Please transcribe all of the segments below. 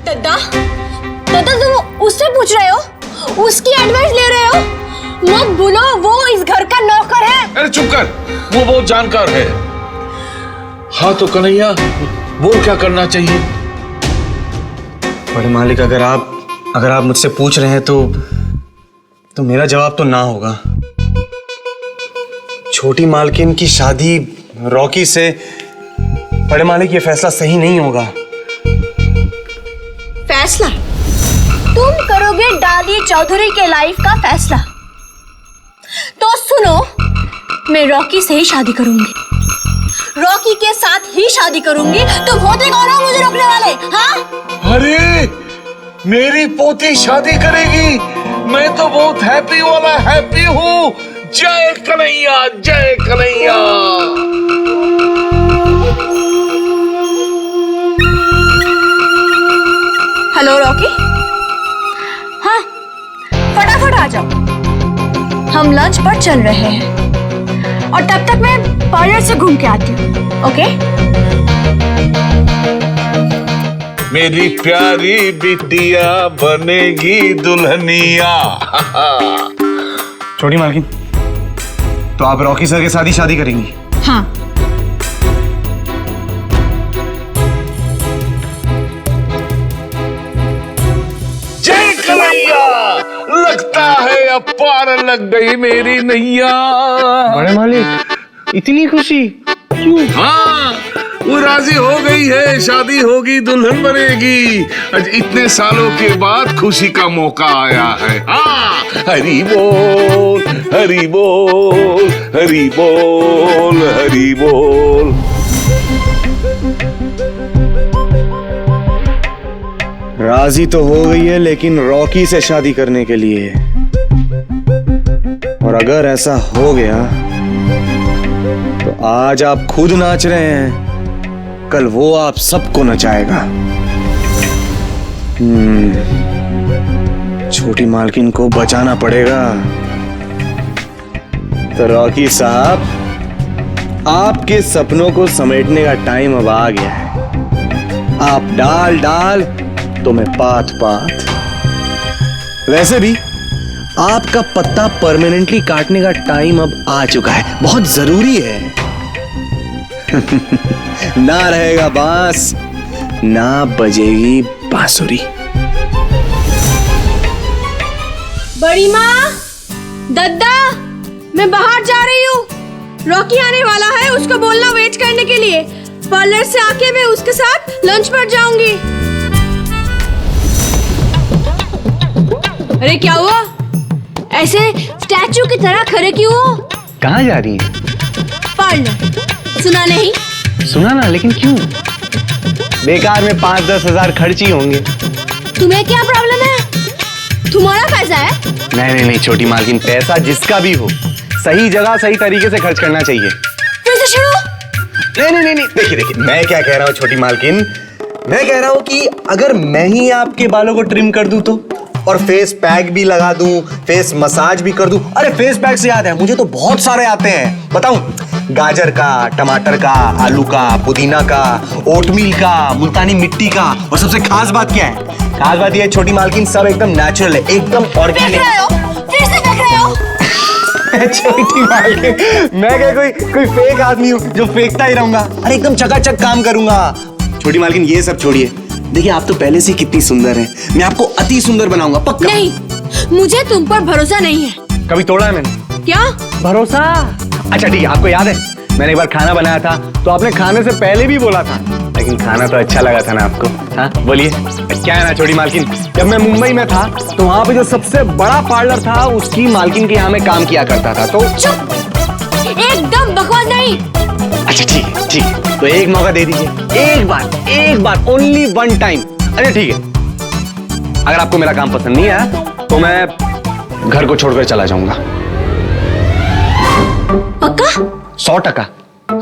दादा तुम उससे पूछ रहे हो, उसकी एडवाइस ले रहे हो? मत भूलो वो इस घर का नौकर है। अरे चुप कर, वो बहुत जानकार है। हाँ तो कन्हैया बोल क्या करना चाहिए? बड़े मालिक, अगर आप मुझसे पूछ रहे हैं तो मेरा जवाब तो ना होगा। छोटी मालकिन की शादी रॉकी से, बड़े मालिक, ये फैसला सही नहीं होगा। फैसला? तुम करोगे डाली चौधरी के लाइफ का फैसला? तो सुनो, मैं रॉकी से ही शादी करूंगी, रॉकी के साथ ही शादी करूंगी। तो होते कौन हो मुझे रोकने वाले? हाँ? अरे मेरी पोती शादी करेगी, मैं तो बहुत हैप्पी वाला हैप्पी हूँ। जय कन्हैया, जय कन्हैया। Hello Rocky. हाँ, फटाफट आ जाओ, हम लंच पर चल रहे हैं और तब तक मैं पार्लर से घूम के आती हूँ। ओके? मेरी प्यारी बिटिया बनेगी दुल्हनिया। छोटी मालकिन, तो आप रॉकी सर के साथ ही शादी करेंगी? हाँ। जय कन्हैया, लगता है अब पार लग गई मेरी नैया। बड़े मालिक, इतनी खुशी क्यों? हाँ, वो राजी हो गई है, शादी होगी, दुल्हन बनेगी। आज इतने सालों के बाद खुशी का मौका आया है। हाँ, हरी बोल, हरी बोल, हरी बोल, हरी बोल। राजी तो हो गई है, लेकिन रॉकी से शादी करने के लिए। और अगर ऐसा हो गया तो आज आप खुद नाच रहे हैं, कल वो आप सबको नचाएगा। छोटी मालकिन को बचाना पड़ेगा। तो रॉकी साहब, आपके सपनों को समेटने का टाइम अब आ गया है। आप डाल तो मैं पात। वैसे भी आपका पत्ता परमानेंटली काटने का टाइम अब आ चुका है, बहुत जरूरी है। ना रहेगा बांस, ना बजेगी बांसुरी। बड़ी माँ, दद्दा, मैं बाहर जा रही हूँ। रॉकी आने वाला है, उसको बोलना वेट करने के लिए। पार्लर से आके मैं उसके साथ लंच पर जाऊंगी। अरे क्या हुआ? ऐसे स्टैचू की तरह खड़े क्यों हो? कहाँ जा रही है? पार्लर। सुना नहीं? सुना ना, लेकिन क्यों? बेकार में 5-10 हजार खर्ची होंगे। तुम्हें क्या प्रॉब्लम है? तुम्हारा पैसा है। नहीं छोटी मालकिन, पैसा जिसका भी हो, सही जगह सही तरीके से खर्च करना चाहिए। फिर से शुरू? नहीं, देखिए मैं क्या कह रहा हूँ छोटी मालकिन, मैं कह रहा हूँ कि अगर मैं ही आपके बालों को ट्रिम कर दूं तो, और फेस पैक भी लगा दूं, फेस मसाज भी कर दूं। अरे फेस पैक से याद है, मुझे तो बहुत सारे आते हैं, बताऊं? गाजर का, टमाटर का, आलू का, पुदीना का, ओटमील का, मुल्तानी मिट्टी का, और सबसे खास बात क्या है? खास बात ये है छोटी मालकिन, सब एकदम नेचुरल है, एकदम ऑर्गेनिक। फिर से देख रहे हो? छोटी मालकिन, मैं क्या कोई फेक आदमी हूँ जो फेंकता ही रहूंगा? अरे एकदम चकाचक काम करूंगा। छोटी मालकिन ये सब छोड़िए, देखिए आप तो पहले से कितनी सुंदर हैं, मैं आपको अति सुंदर बनाऊंगा, पक्का। नहीं, मुझे तुम पर भरोसा नहीं है। कभी तोड़ा है मैंने? क्या भरोसा? अच्छा ठीक है, आपको याद है मैंने एक बार खाना बनाया था, तो आपने खाने से पहले भी बोला था, लेकिन खाना तो अच्छा लगा था ना आपको? हाँ बोलिए। क्या है ना छोटी मालकिन, जब मैं मुंबई में था तो वहाँ पे जो सबसे बड़ा पार्लर था, उसकी मालकिन के यहाँ में काम किया करता था। तो चुप, एकदम बकवास नहीं। अच्छा ठीक है, तो एक मौका दे दीजिए, एक बार, ओनली वन टाइम। अच्छा ठीक है, अगर आपको मेरा काम पसंद नहीं आया तो मैं घर को छोड़कर चला जाऊंगा। पक्का? 100%।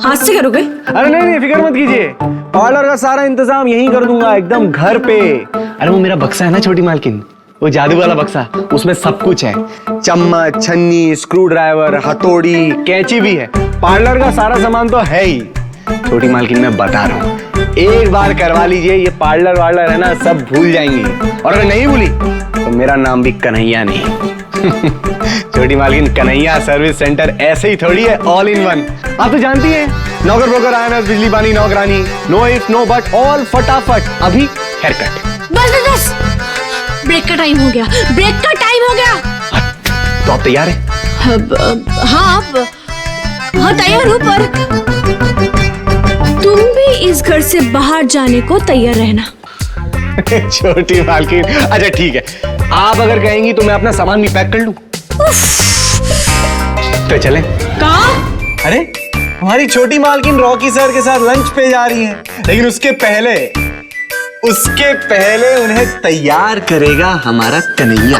हाथ से करोगे? अरे नहीं, फिक्र मत कीजिए, पार्लर का सारा इंतजाम यहीं कर दूंगा, एकदम घर पे। अरे वो मेरा बक्सा है ना छोटी मालकिन, वो जादू वाला बक्सा, उसमें सब कुछ है, चम्मच, छन्नी, स्क्रू ड्राइवर, हथौड़ी, कैंची भी है। पार्लर का सारा सामान तो है ही, छोटी मालकिन मैं बता रहा हूँ, एक बार करवा लीजिए, ये पार्लर वार्लर है ना सब भूल जाएंगी। और अगर नहीं भूली तो मेरा नाम भी कन्हैया नहीं। छोटी मालकिन, कन्हैया सर्विस सेंटर ऐसे ही थोड़ी है, ऑल इन वन। आप तो जानती हैं, नौकर ब्रोकर आयरन, बिजली पानी, नौकरानी, no if no but, all फटाफट। अभी हेयर कट। बस बस बस, ब्रेक का टाइम हो गया, ब्रेक का टाइम हो गया। तो आप तैयार हैं? हाँ तैयार हूँ, पर तुम भी इस घर से बाहर जाने को तैयार रहना। छोटी मालकिन, अच्छा ठीक है, आप अगर कहेंगी तो मैं अपना सामान भी पैक कर लूं। तो चलें? कहाँ? अरे हमारी छोटी मालकिन रॉकी सर के साथ लंच पे जा रही हैं, लेकिन उसके पहले उन्हें तैयार करेगा हमारा कन्हैया।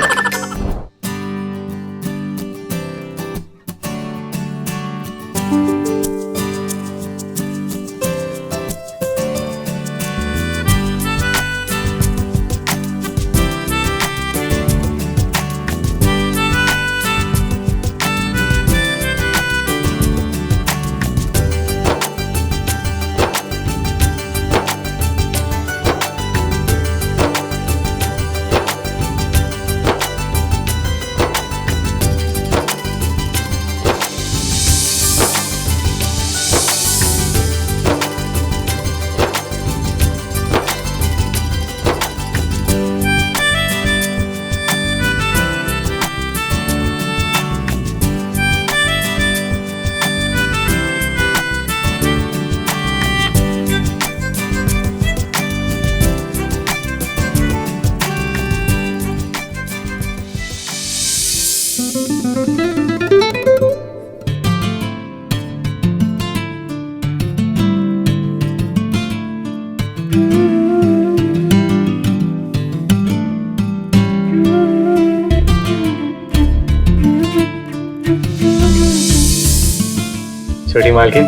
छोटी मालकिन,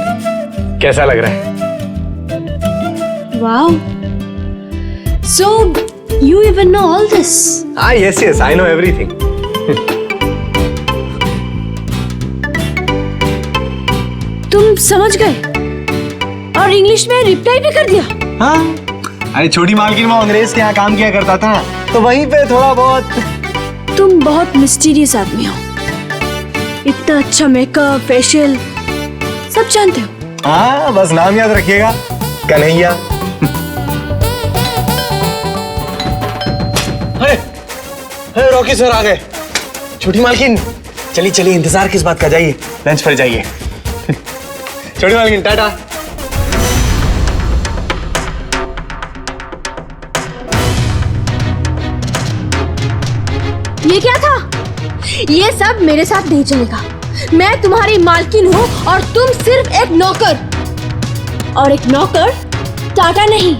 कैसा लग रहा है? Wow. So you even know all this? Ah, yes, I know everything. तुम समझ गए और इंग्लिश में रिप्लाई भी कर दिया? हाँ, अरे छोटी मालकिन, वो अंग्रेज के यहाँ काम किया करता था, तो वहीं पे थोड़ा बहुत। तुम बहुत मिस्टीरियस आदमी हो, इतना अच्छा मेकअप, फेशियल सब जानते हो। हाँ, बस नाम याद रखिएगा, कन्हैया। अरे रॉकी सर आ गए। छोटी मालकिन, चलिए इंतजार किस बात का, जाइए लंच पर जाइए। छोटी मालकिन, टाटा। ये क्या था? ये सब मेरे साथ नहीं चलेगा। मैं तुम्हारी मालकिन हूँ और तुम सिर्फ एक नौकर। और एक नौकर टाटा नहीं,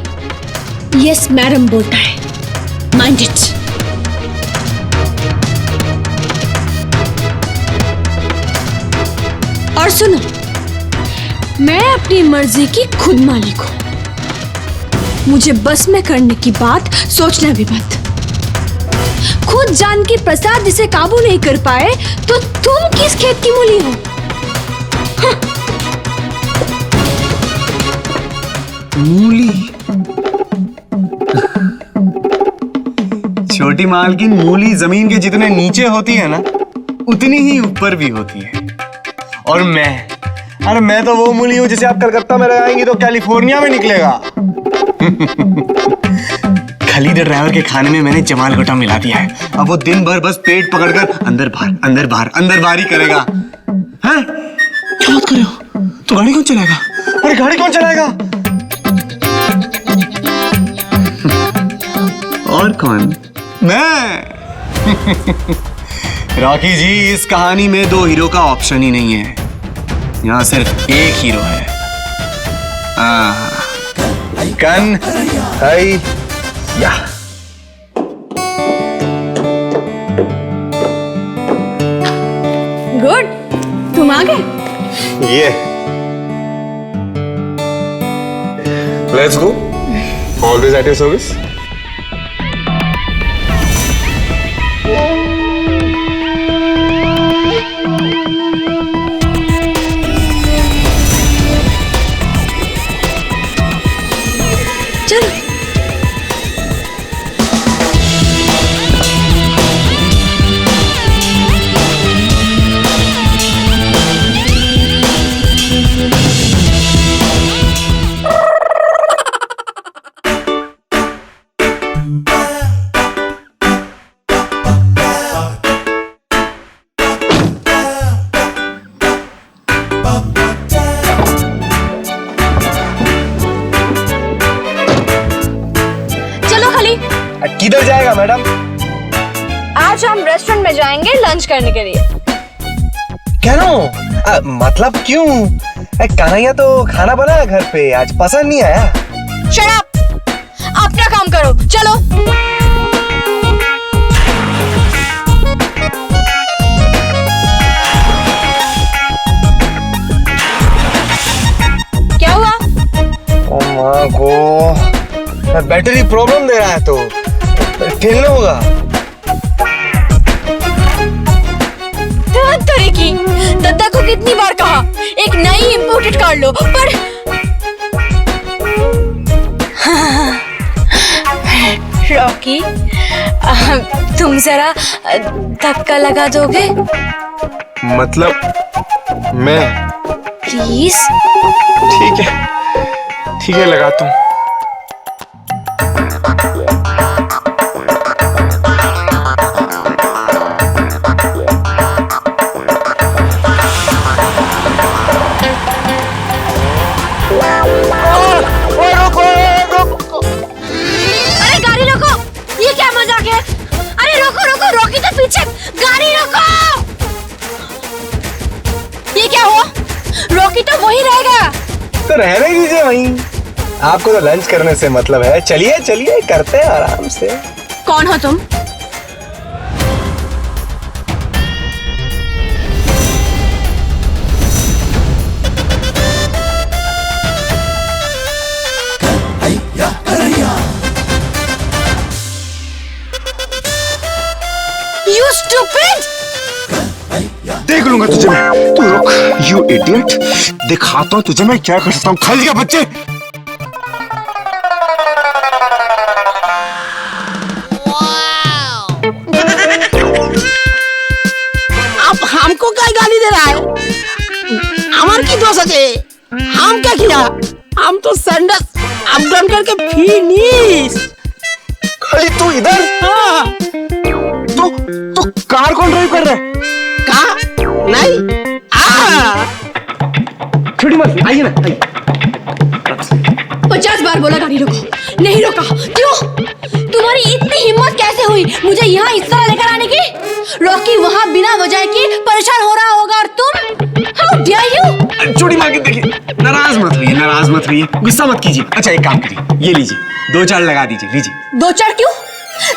यस मैडम बोलता है। Mind it. और सुनो, मैं अपनी मर्जी की खुद मालिक हूं। मुझे बस में करने की बात सोचना भी मत। खुद जानकी प्रसाद जिसे काबू नहीं कर पाए, तो तुम किस खेत की मूली हो? मूली? छोटी मालकिन, मूली जमीन के जितने नीचे होती है ना, उतनी ही ऊपर भी होती है। और मैं तो वो मूली हूं जिसे आप कलकत्ता में लगाएंगी तो कैलिफोर्निया में निकलेगा। खलीद ड्राइवर के खाने में मैंने जमाल गोटा मिला दिया है। अब वो दिन भर बस पेट पकड़कर अंदर बाहर ही करेगा। हैं? क्या बात कर रहे हो? तो गाड़ी कौन चलाएगा? अरे गाड़ी कौन चलाएगा? और कौन? मैं। रॉकी जी, इस कहानी में दो हीरो का ऑप्शन ही नहीं है, यहाँ सिर्फ एक हीरो है। कन्हैया। गुड, तुम आ गए। ये let's go, always at your service. चलो खाली। किधर जाएगा मैडम? आज हम रेस्टोरेंट में जाएंगे लंच करने के लिए। क्या मतलब क्यों? कन्हैया तो खाना बनाया घर पे, आज पसंद नहीं आया। शट अप, अपना काम करो, चलो। क्या हुआ? ओ माँ को बैटरी प्रॉब्लम दे रहा है तो खेलना होगा। तरह की दद्दा को कितनी बार कहा एक नई इंपोर्टेड कार लो, पर रॉकी तुम जरा धक्का लगा दोगे? मतलब मैं? प्लीज। ठीक है लगाता हूँ। अरे गाड़ी रोको, ये क्या मजाक है? अरे रोको रोको, रॉकी तो पीछे, गाड़ी रोको। ये क्या हुआ? रॉकी तो वही रहेगा। तो रहने दीजिए वहीं, आपको तो लंच करने से मतलब है। चलिए चलिए करते हैं आराम से। कौन हो तुम? You stupid! देख लूंगा तुझे मैं, तू रुक। यू इडियट, दिखाता हूँ तुझे मैं क्या कर सकता हूँ। खा लिया बच्चे। आप हमको क्या गाली दे रहा है? हमार की दोस्त है? हम क्या किया? हम तो संडस अप डाउन करके फिनिश। खाली तू इधर? हाँ। तो कार कौन ड्राइव कर रहा है? कहा? नहीं। छोटी मत आइए ना, आइए। 50 बार बोला गाड़ी रोको, नहीं रोका। क्यों? तुम्हारी इतनी हिम्मत कैसे हुई मुझे यहाँ इस तरह लेकर आने की? रॉकी वहाँ बिना वजह के परेशान हो रहा होगा और तुम हाउ डेयर यू? छोटी माँ की देखिए, नाराज मत होइए, गुस्सा मत कीजिए। अच्छा एक काम करिए, ये लीजिए, 2-4 लगा दीजिए, लीजिए। 2-4 क्यों?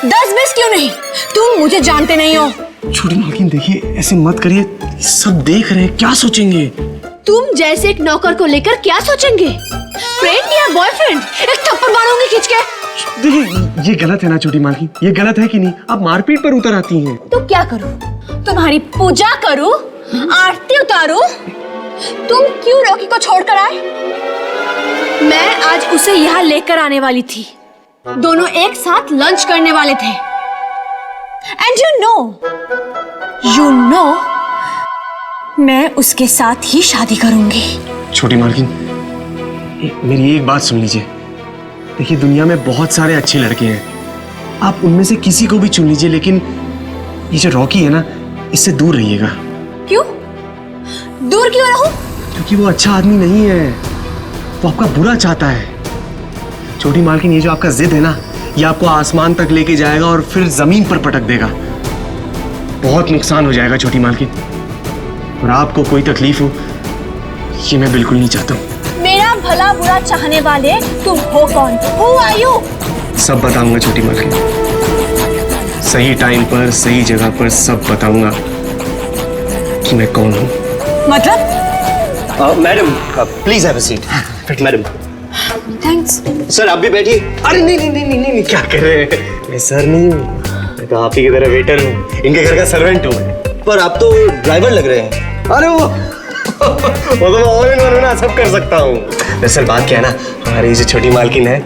10-20 क्यों नहीं? तुम मुझे जानते नहीं हो। छोटी मालकिन देखिए, ऐसे मत करिए, सब देख रहे हैं, क्या सोचेंगे? तुम जैसे एक नौकर को लेकर क्या सोचेंगे? फ्रेंड या बॉयफ्रेंड? एक थप्पड़ मारूंगी खींच के। देखिए ये गलत है ना छोटी मालकिन, ये गलत है कि नहीं? आप मारपीट पर उतर आती हैं। तो क्या करूं? तुम्हारी पूजा करूं? आरती उतारूं? तुम क्यों रॉकी को छोड़कर आए? मैं आज उसे यहाँ लेकर आने वाली थी। दोनों एक साथ लंच करने वाले थे। एंड यू नो मैं उसके साथ ही शादी करूंगी। छोटी मालकिन, मेरी एक बात सुन लीजिए। देखिए दुनिया में बहुत सारे अच्छे लड़के हैं, आप उनमें से किसी को भी चुन लीजिए, लेकिन ये जो रॉकी है ना, इससे दूर रहिएगा। क्यों? दूर क्यों रहूं? क्योंकि वो अच्छा आदमी नहीं है, वो आपका बुरा चाहता है। छोटी मालकिन, ये जो आपका जिद है ना, ये आपको आसमान तक लेके जाएगा और फिर जमीन पर पटक देगा। बहुत नुकसान हो जाएगा छोटी मालकिन, और आपको कोई तकलीफ हो ये मैं बिल्कुल नहीं चाहता हूँ। मेरा भला बुरा चाहने वाले तुम हो कौन? Who are you? सब बताऊंगा छोटी मालकिन, सही टाइम पर सही जगह पर सब बताऊंगा कि मैं कौन हूँ। मतलब? Madam please have a seat. Madam thanks. Sir आप भी बैठिए। अरे नहीं, क्या कर रहे हैं? मैं सर नहीं हूँ, मैं तो आप ही की तरह वेटर हूँ, इनके घर का सर्वेंट हूँ। पर आप तो ड्राइवर लग रहे हैं। अरे वो तो मैं ऑल इन वन हूँ ना, सब कर सकता हूँ। दरअसल बात क्या है ना, हमारी जो छोटी मालकिन है,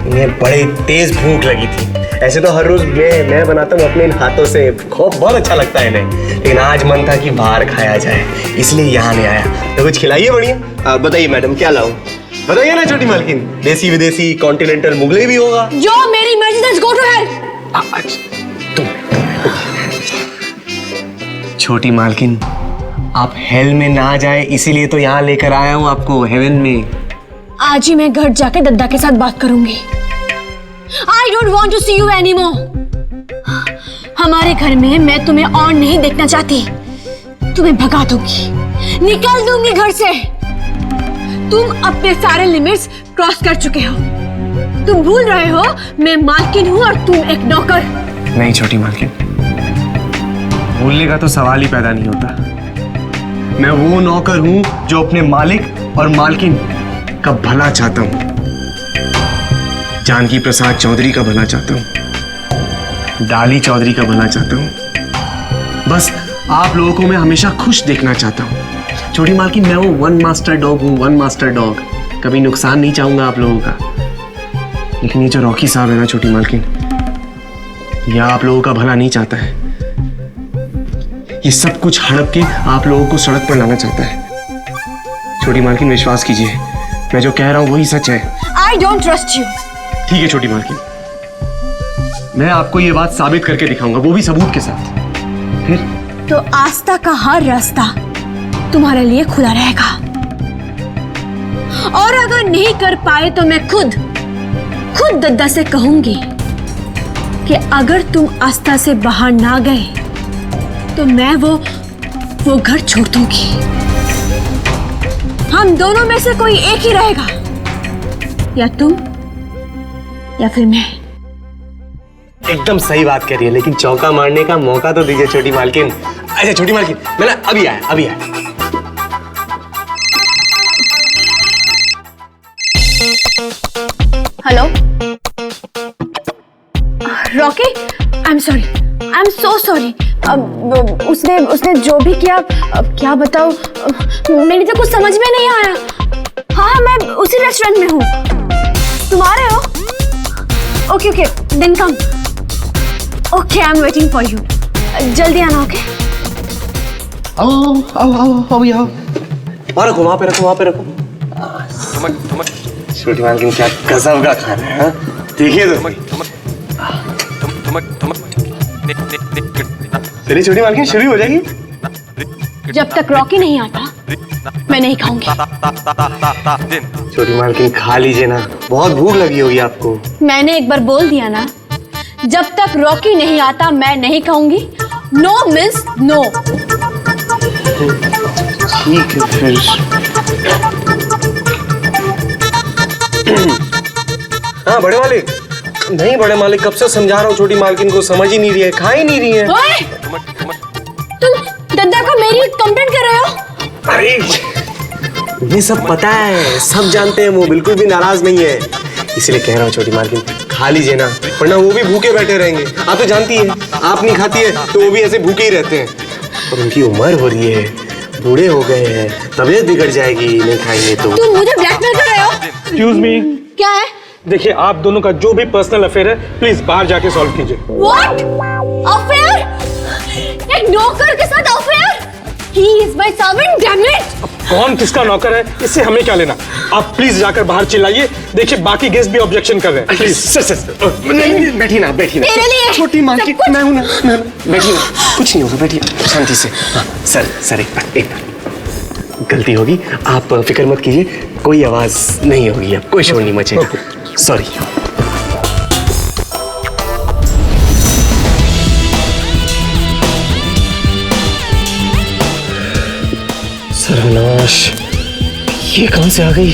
इन्हें बड़ी तेज भूख लगी थी। ऐसे तो हर रोज मैं बनाता हूँ अपने इन हाथों से, बहुत अच्छा लगता है इन्हें, लेकिन आज मन था कि बाहर खाया जाए, इसलिए यहाँ ले आया। तो कुछ खिलाइए बढ़िया। बताइए मैडम क्या लाऊं? बताइए ना छोटी मालकिन, देसी विदेशी कॉन्टिनेंटल मुगलई भी होगा। जो मेरी मर्जी, लेट्स गो टू हेल। छोटी मालकिन, आप हेल में ना जाए इसीलिए तो यहाँ लेकर आया हूँ आपको हेवन में। आज ही मैं घर जाके दद्दा के साथ बात करूंगी। I don't want to see you anymore. हमारे घर में मैं तुम्हें और नहीं देखना चाहती। तुम्हें भगा दूंगी, निकाल दूंगी घर से। तुम अपने सारे लिमिट्स क्रॉस कर चुके हो। तुम भूल रहे हो मैं मालकिन हूँ और तुम एक नौकर। नहीं छोटी मालकिन, भूलने का तो सवाल ही पैदा नहीं होता। मैं वो नौकर हूं जो अपने मालिक और मालकिन का भला चाहता हूं। जानकी प्रसाद चौधरी का भला चाहता हूं, डाली चौधरी का भला चाहता हूं। बस आप लोगों को मैं हमेशा खुश देखना चाहता हूं। छोटी मालकिन, मैं वो वन मास्टर डॉग हूं, वन मास्टर डॉग। कभी नुकसान नहीं चाहूंगा आप लोगों का। लेकिन ये जो रॉकी साहब है ना छोटी मालकिन, यह आप लोगों का भला नहीं चाहता है। ये सब कुछ हड़प के आप लोगों को सड़क पर लाना चाहता है। छोटी मालकिन, विश्वास कीजिए, मैं जो कह रहा हूं वही सच है। I don't trust you. ठीक है छोटी मालकिन, मैं आपको ये बात साबित करके दिखाऊंगा, वो भी सबूत के साथ। फिर तो आस्था का हर रास्ता तुम्हारे लिए खुला रहेगा। और अगर नहीं कर पाए तो मैं खुद दद्दा से कहूंगी कि अगर तुम आस्था से बाहर ना गए तो मैं वो घर छोड़ दूंगी। हम दोनों में से कोई एक ही रहेगा, या तुम या फिर मैं। एकदम सही बात कह रही है, लेकिन चौका मारने का मौका तो दीजिए छोटी मालकिन। अच्छा छोटी मालकिन, मैं ना अभी आया। Hello Rocky, I am so sorry. उसने जो भी किया, क्या बताऊं, मेरी तो कुछ समझ में नहीं आया। हाँ, मैं उसी रेस्टोरेंट में हूँ। तुम आ रहे हो? Okay then come. Okay, I am waiting for you. जल्दी आना। ओके आओ। वहाँ रखो। छोटी मालकिन, क्या गजब का खाना है। हाँ? देखिए तो। चलिए छोटी मालकिन, शुरू हो जाएगी। जब तक रॉकी नहीं आता मैं नहीं खाऊंगी। छोटी मालकिन, खा लीजिए ना, बहुत भूख लगी होगी आपको। मैंने एक बार बोल दिया ना, जब तक रॉकी नहीं आता मैं नहीं खाऊंगी। No means no. ठीक है फिर। हाँ बड़े मालिक। नहीं बड़े मालिक, कब से समझा रहा हूँ छोटी मालकिन को, समझ ही नहीं रही है, खा ही नहीं रही है। तुम दद्दा को मेरी कंप्लेंट कर रहे हो? अरे ये सब पता है, सब जानते हैं, वो बिल्कुल भी नाराज नहीं है। इसलिए कह रहा हूँ छोटी मालकिन, खा लीजिए ना, वरना वो भी भूखे बैठे रहेंगे। आप तो जानती है, आप नहीं खाती है तो वो भी ऐसे भूखे ही रहते हैं। और उनकी उम्र हो रही है, बूढ़े हो गए हैं, तबीयत बिगड़ जाएगी नहीं खाएंगे तो। तुम मुझे ब्लैकमेल कर रहे हो? एक्सक्यूज मी, क्या है? देखिए आप दोनों का जो भी पर्सनल अफेयर है प्लीज बाहर जाके सॉल्व कीजिए। What? अफेयर? एक नौकर के साथ affair? He is my servant, damn it! कौन किसका नौकर है इससे हमें क्या लेना। आप प्लीज जाकर बाहर चिल्लाइए। देखिए बाकी गेस्ट भी ऑब्जेक्शन कर रहे हैं। प्लीज सर नहीं, बैठिए ना। मेरे लिए छोटी मालकिन, मैं हूं ना, बैठिए ना, कुछ नहीं होगा, बैठिए शांति से। हाँ, सर एक बार गलती होगी, आप फिक्र मत कीजिए, कोई आवाज नहीं होगी, अब कोई शोर नहीं मचेगा। सॉरी। सर्वनाश, ये कहां से आ गई?